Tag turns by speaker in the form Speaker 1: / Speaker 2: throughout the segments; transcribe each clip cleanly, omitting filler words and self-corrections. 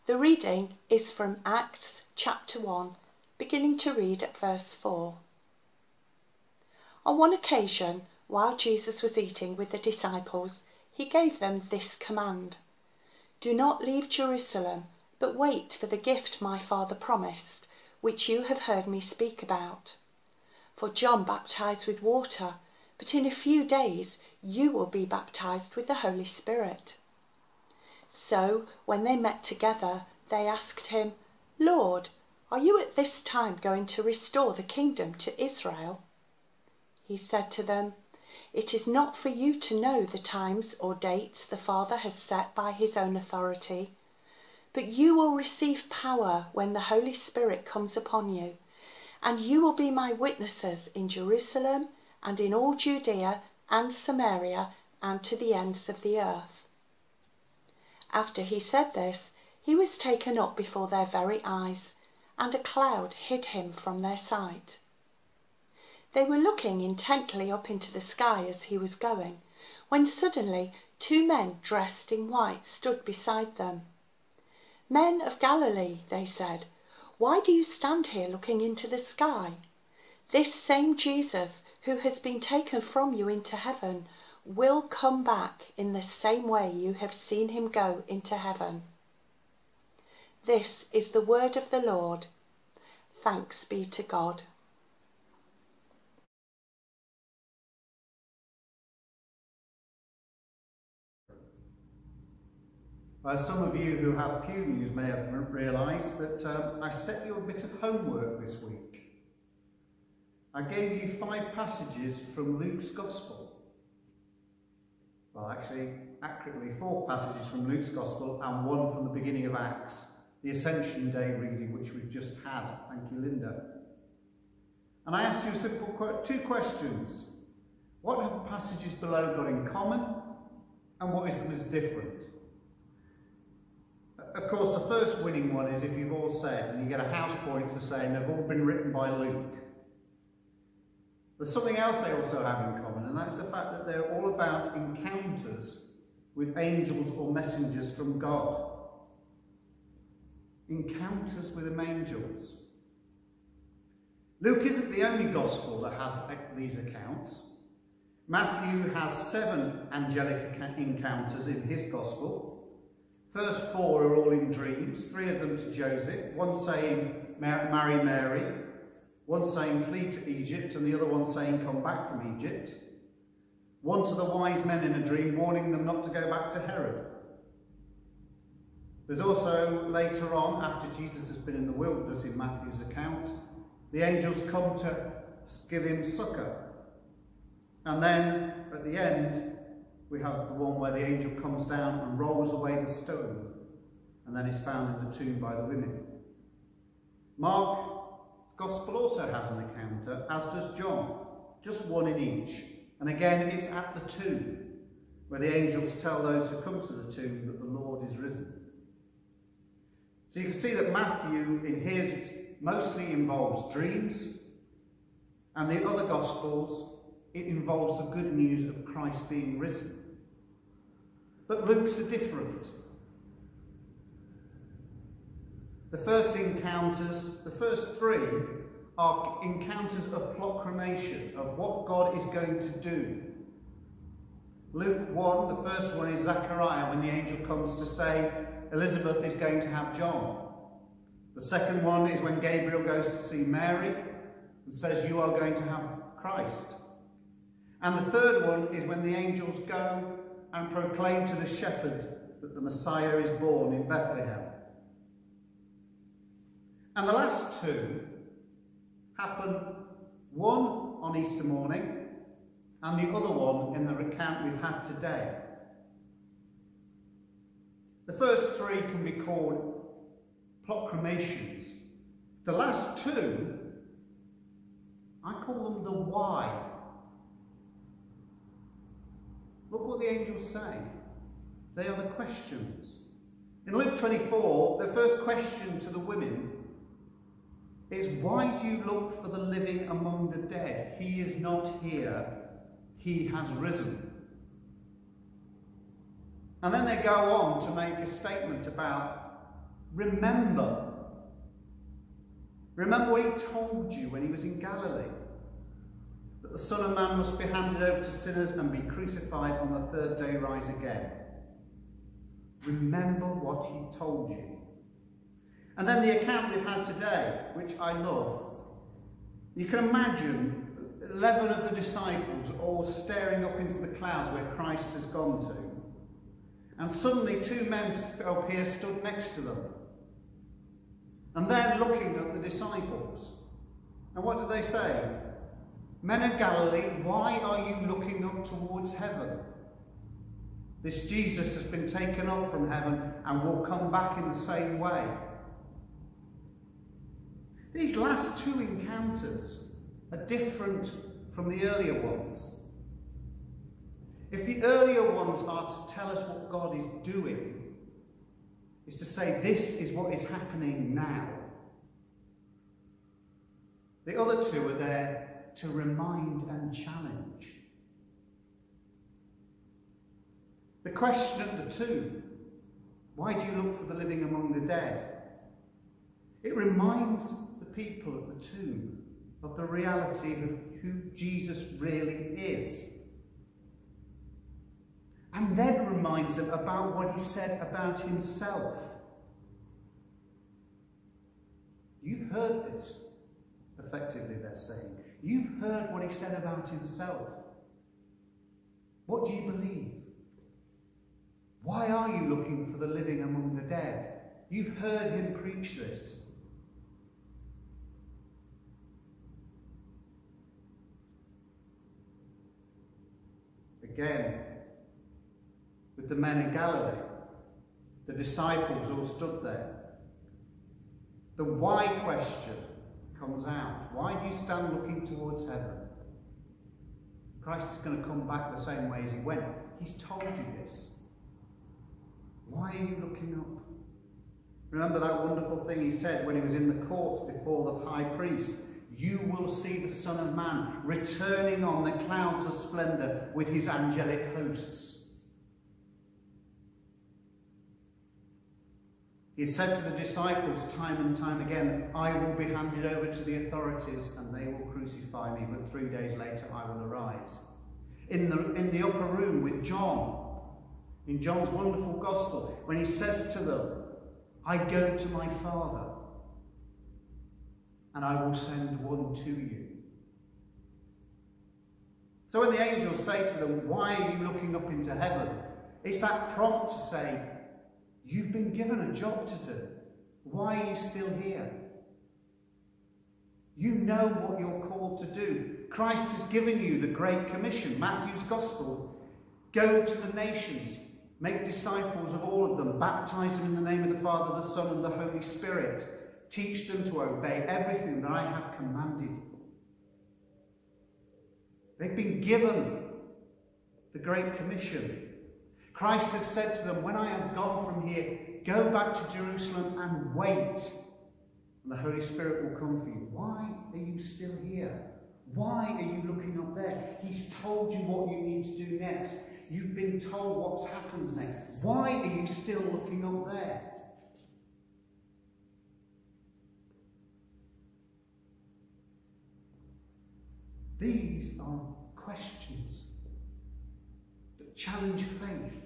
Speaker 1: The reading is from Acts chapter 1, beginning to read at verse 4. On one occasion, while Jesus was eating with the disciples, he gave them this command: "Do not leave Jerusalem, but wait for the gift my Father promised, which you have heard me speak about. For John baptized with water, but in a few days you will be baptized with the Holy Spirit." So, when they met together, they asked him, "Lord, are you at this time going to restore the kingdom to Israel?" He said to them, "It is not for you to know the times or dates the Father has set by his own authority, but you will receive power when the Holy Spirit comes upon you, and you will be my witnesses in Jerusalem and in all Judea and Samaria and to the ends of the earth." After he said this, he was taken up before their very eyes, and a cloud hid him from their sight. They were looking intently up into the sky as he was going, when suddenly 2 men dressed in white stood beside them. "Men of Galilee," they said, "why do you stand here looking into the sky? This same Jesus who has been taken from you into heaven will come back in the same way you have seen him go into heaven." This is the word of the Lord. Thanks be to God.
Speaker 2: As some of you who have Pew News may have realised, that I set you a bit of homework this week. I gave you 5 passages from Luke's Gospel. Well, actually, accurately 4 passages from Luke's Gospel and 1 from the beginning of Acts, the Ascension Day reading, which we've just had. Thank you, Linda. And I asked you a simple 2 questions. What have the passages below got in common, and what is them as different? Of course, the first winning one is if you've all said, and you get a house point for saying they've all been written by Luke. There's something else they also have in common, and that's the fact that they're all about encounters with angels or messengers from God. Encounters with them angels. Luke isn't the only gospel that has these accounts. Matthew has 7 angelic encounters in his gospel. First 4 are all in dreams, 3 of them to Joseph, one saying, "Marry Mary," one saying, "Flee to Egypt," and the other one saying, "Come back from Egypt." One to the wise men in a dream, warning them not to go back to Herod. There's also, later on, after Jesus has been in the wilderness in Matthew's account, the angels come to give him succour. And then, at the end, we have the one where the angel comes down and rolls away the stone, and then is found in the tomb by the women. Mark's Gospel also has an encounter, as does John, just 1 in each. And again, it's at the tomb, where the angels tell those who come to the tomb that the Lord is risen. So you can see that Matthew, in his, mostly involves dreams, and the other Gospels, it involves the good news of Christ being risen. But Luke's are different. The first encounters, the first 3, are encounters of proclamation, of what God is going to do. Luke 1, the first one is Zechariah, when the angel comes to say Elizabeth is going to have John. The second one is when Gabriel goes to see Mary and says, "You are going to have Christ." And the third one is when the angels go and proclaim to the shepherd that the Messiah is born in Bethlehem. And the last 2 happen, one on Easter morning and the other one in the recount we've had today. The first 3 can be called proclamations. The last 2, I call them the why. Look what the angels say. They are the questions. In Luke 24, the first question to the women is, "Why do you look for the living among the dead? He is not here. He has risen." And then they go on to make a statement about remember. Remember what he told you when he was in Galilee. That the Son of Man must be handed over to sinners and be crucified on the third day rise again. Remember what he told you. And then the account we've had today, which I love. You can imagine 11 of the disciples all staring up into the clouds where Christ has gone to. And suddenly 2 men up here stood next to them. And they're looking at the disciples. And what do they say? Men of Galilee, why are you looking up towards heaven? This Jesus has been taken up from heaven and will come back in the same way. These last 2 encounters are different from the earlier ones. If the earlier ones are to tell us what God is doing, is to say this is what is happening now, the other 2 are there to remind and challenge. The question at the tomb, why do you look for the living among the dead? It reminds the people at the tomb of the reality of who Jesus really is. And then reminds them about what he said about himself. You've heard this, effectively they're saying. You've heard what he said about himself. What do you believe? Why are you looking for the living among the dead? You've heard him preach this. Again, with the men in Galilee, the disciples all stood there. The why question comes out. Why do you stand looking towards heaven? Christ is going to come back the same way as he went. He's told you this. Why are you looking up? Remember that wonderful thing he said when he was in the court before the high priest? You will see the Son of Man returning on the clouds of splendour with his angelic hosts. He had said to the disciples time and time again, I will be handed over to the authorities and they will crucify me, but 3 days later I will arise. In the upper room with John, in John's wonderful gospel, when he says to them, I go to my Father and I will send one to you. So when the angels say to them, why are you looking up into heaven? It's that prompt to say, you've been given a job to do. Why are you still here? You know what you're called to do. Christ has given you the Great Commission, Matthew's Gospel. Go to the nations, make disciples of all of them, baptize them in the name of the Father, the Son, and the Holy Spirit. Teach them to obey everything that I have commanded. They've been given the Great Commission. Christ has said to them, when I have gone from here, go back to Jerusalem and wait, and the Holy Spirit will come for you. Why are you still here? Why are you looking up there? He's told you what you need to do next. You've been told what happens next. Why are you still looking up there? These are questions that challenge faith,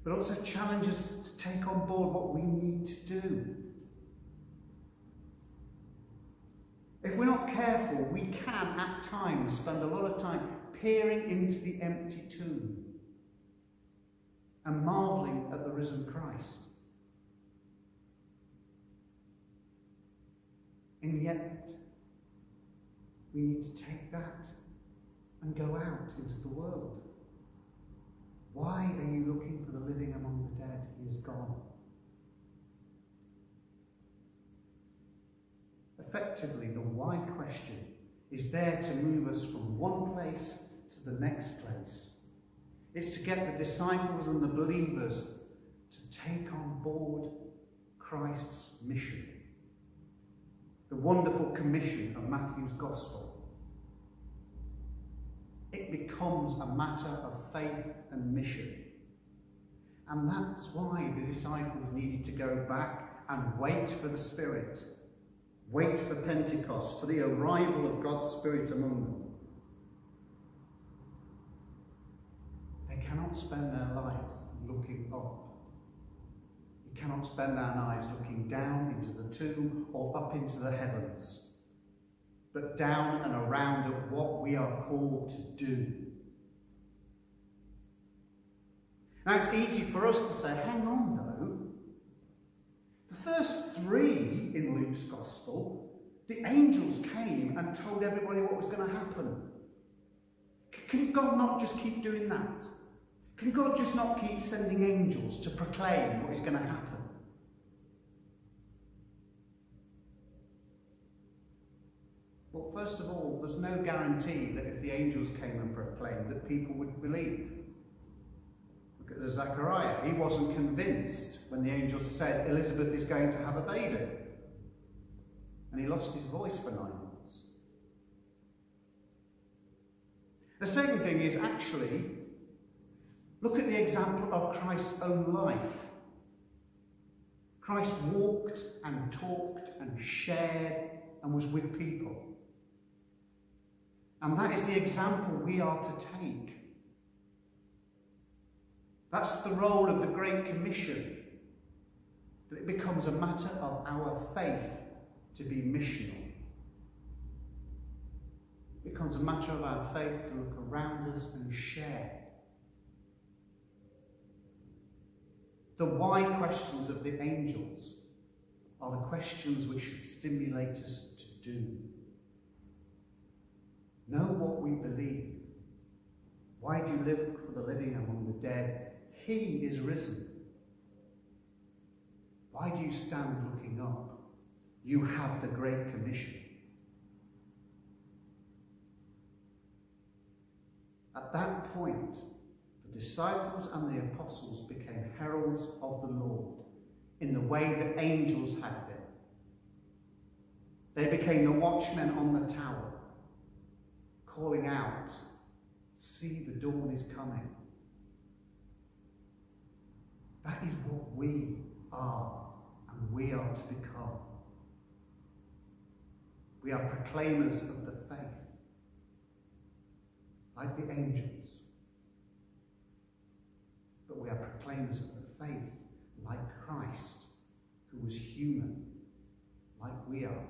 Speaker 2: but also challenge us to take on board what we need to do. If we're not careful, we can at times spend a lot of time peering into the empty tomb and marvelling at the risen Christ. And yet, we need to take that and go out into the world. Why are you looking for the living among the dead? He is gone. Effectively, the why question is there to move us from one place to the next place. It's to get the disciples and the believers to take on board Christ's mission. The wonderful commission of Matthew's Gospel. It becomes a matter of faith and mission. And that's why the disciples needed to go back and wait for the Spirit. Wait for Pentecost, for the arrival of God's Spirit among them. They cannot spend their lives looking up. We cannot spend our lives looking down into the tomb or up into the heavens, but down and around at what we are called to do. Now, it's easy for us to say, hang on though. The first 3 in Luke's Gospel, the angels came and told everybody what was going to happen. Can God not just keep doing that? Can God just not keep sending angels to proclaim what is going to happen? Well, first of all, there's no guarantee that if the angels came and proclaimed that people would believe. Look at Zechariah. He wasn't convinced when the angels said Elizabeth is going to have a baby. And he lost his voice for 9 months. The second thing is actually, look at the example of Christ's own life. Christ walked and talked and shared and was with people. And that is the example we are to take. That's the role of the Great Commission, that it becomes a matter of our faith to be missional. It becomes a matter of our faith to look around us and share. The why questions of the angels are the questions which should stimulate us to do. Know what we believe. Why do you live for the living among the dead? He is risen. Why do you stand looking up? You have the Great Commission. At that point, the disciples and the apostles became heralds of the Lord in the way that angels had been. They became the watchmen on the tower, calling out, "See, the dawn is coming." That is what we are and we are to become. We are proclaimers of the faith, like the angels. But we are proclaimers of the faith, like Christ, who was human, like we are.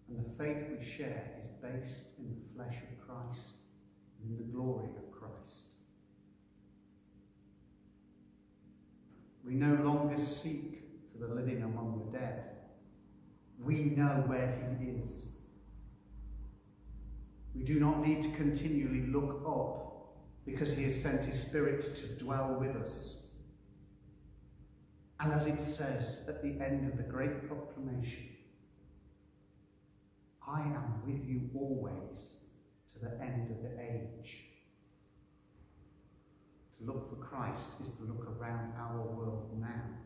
Speaker 2: And the faith we share is based in the flesh of Christ and in the glory of Christ. We no longer seek for the living among the dead. We know where he is. We do not need to continually look up because he has sent his Spirit to dwell with us. And as it says at the end of the great proclamation, I am with you always to the end of the age. To look for Christ is to look around our world now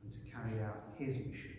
Speaker 2: and to carry out his mission